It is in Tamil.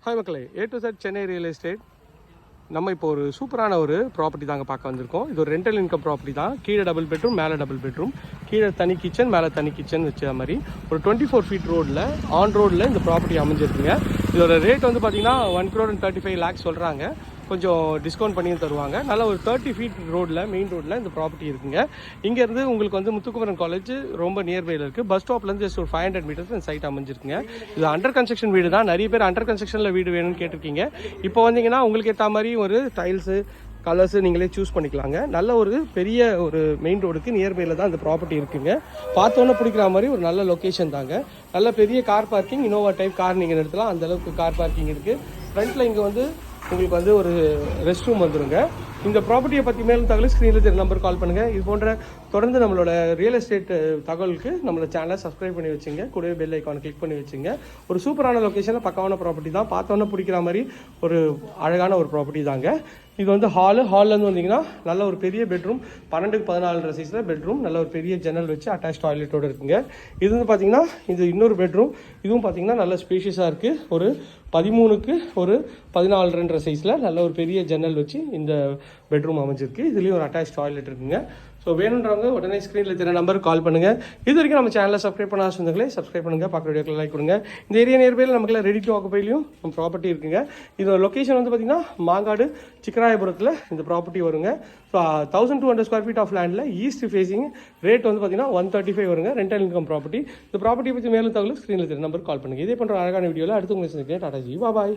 ஹாய் மக்களே, A to Z Chennai real estate. நம்ம இப்போ ஒரு சூப்பரான ஒரு ப்ராப்பர்ட்டி தாங்க பார்க்க வந்திருக்கோம். இது ஒரு ரெண்டல் இன்கம் ப்ராப்பர்ட்டி தான். கீழே டபுள் பெட்ரூம், மேலே டபுள் பெட்ரூம், கீழே தனி கிச்சன், மேலே தனி கிச்சன் வச்ச மாதிரி ஒரு 24 feet ரோடில் ஆன் ரோடில் இந்த ப்ராப்பர்ட்டி அமைஞ்சிருக்குங்க. இதோட ரேட் வந்து பார்த்தீங்கன்னா 1,35 lakhs சொல்கிறாங்க. கொஞ்சம் டிஸ்கவுண்ட் பண்ணியும் தருவாங்க. நல்ல ஒரு 30 feet ரோடில், மெயின் ரோடில் இந்த ப்ராப்பர்ட்டி இருக்குங்க. இங்கேருந்து உங்களுக்கு வந்து முத்துக்குமரன் காலேஜ் ரொம்ப நியர்பையில் இருக்குது. பஸ் ஸ்டாப்லேருந்து ஜஸ்ட் ஒரு 500 meters இந்த சைட் அமைஞ்சிருக்குங்க. இது அண்டர் கன்ஸ்ட்ரக்ஷன் வீடு தான். நிறைய பேர் அண்டர் கன்ஸ்ட்ரக்ஷனில் வீடு வேணும்னு கேட்டிருக்கீங்க. இப்போ வந்தீங்கன்னா உங்களுக்கு ஏற்ற மாதிரி ஒரு டைல்ஸு கலர்ஸு நீங்களே சூஸ் பண்ணிக்கலாங்க. நல்ல ஒரு பெரிய ஒரு மெயின் ரோடுக்கு நியர்பையில் தான் இந்த ப்ராப்பர்ட்டி இருக்குங்க. பார்த்தோன்னே பிடிக்கிற மாதிரி ஒரு நல்ல லொக்கேஷன் தாங்க. நல்ல பெரிய car parking, Innova type car நீங்கள் நிறுத்தலாம். அந்தளவுக்கு கார் பார்க்கிங் இருக்குது. ஃப்ரண்ட்டில் இங்கே வந்து உங்களுக்கு வந்து ஒரு ரெஸ்ட் ரூம் வந்துருங்க. இந்த ப்ராப்பர்ட்டியை பற்றி மேலும் தகவல் ஸ்க்ரீனில் தெரிய நம்பர் கால் பண்ணுங்கள். இது போன்ற தொடர்ந்து நம்மளோட ரியல் எஸ்டேட் தகவலுக்கு நம்மளோட சேனலை சப்ஸ்கிரைப் பண்ணி வச்சுங்க. கூடவே பெல் ஐக்கானை கிளிக் பண்ணி வச்சுங்க. ஒரு சூப்பரான லொக்கேஷனில் பக்கமான ப்ராப்பர்ட்டி தான். பார்த்தோன்னே பிடிக்கிற மாதிரி ஒரு அழகான ஒரு ப்ராப்பர்ட்டி தாங்க. இது வந்து ஹால்லேருந்து வந்தீங்கன்னா நல்ல ஒரு பெரிய பெட்ரூம், 12x14 சைஸில் பெட்ரூம், நல்ல ஒரு பெரிய ஜன்னல் வச்சு அட்டாச் டாய்லெட்டோடு இருக்குங்க. இது வந்து பார்த்தீங்கன்னா இது இன்னொரு பெட்ரூம். இதுவும் பார்த்தீங்கன்னா நல்ல ஸ்பேஷியஸாக இருக்குது. ஒரு 13x14 சைஸில் நல்ல ஒரு பெரிய ஜன்னல் வச்சு இந்த பெட்ரூம் அமைஞ்சிருக்கு. இதுலேயும் ஒரு அட்டாச் டாய்லெட் இருக்குங்க. ஸோ வேணுன்றவங்க உடனே ஸ்க்ரீனில் தெரிய நம்பருக்கு கால் பண்ணுங்கள். இது வரைக்கும் நம்ம சேனலை சப்ஸ்கிரைப் பண்ண சொந்தங்களே சப்ஸ்கிரைப் பண்ணுங்கள். பார்க்குற வீடியோக்களை லைக் கொடுங்க. இந்த ஏரியா நியர்பையில் நமக்குலாம் ரெடி டு ஆக்குப்பையிலையும் நம்ம ப்ராப்பர்ட்டி இருக்குங்க. இதோட லொக்கேஷன் வந்து பார்த்தீங்கன்னா மாங்காடு சிக்கராயபுரத்தில் இந்த ப்ராப்பர்ட்டி வருங்க. ஸோ 1200 square feet ஆஃப் லேண்டில் ஈஸ்ட் ஃபேஸிங். ரேட் வந்து பார்த்தீங்கன்னா 135 வருங்க. Rental income property. இந்த ப்ராப்பர்ட்டியை பற்றி மேலும் தகவல் ஸ்க்ரீனில் தெரிய நம்பருக்கு கால் பண்ணுங்கள். இதே பண்ணுற அழகான வீடியோவில் அடுத்து உங்களுக்கு டாடா ஜி. பாய்.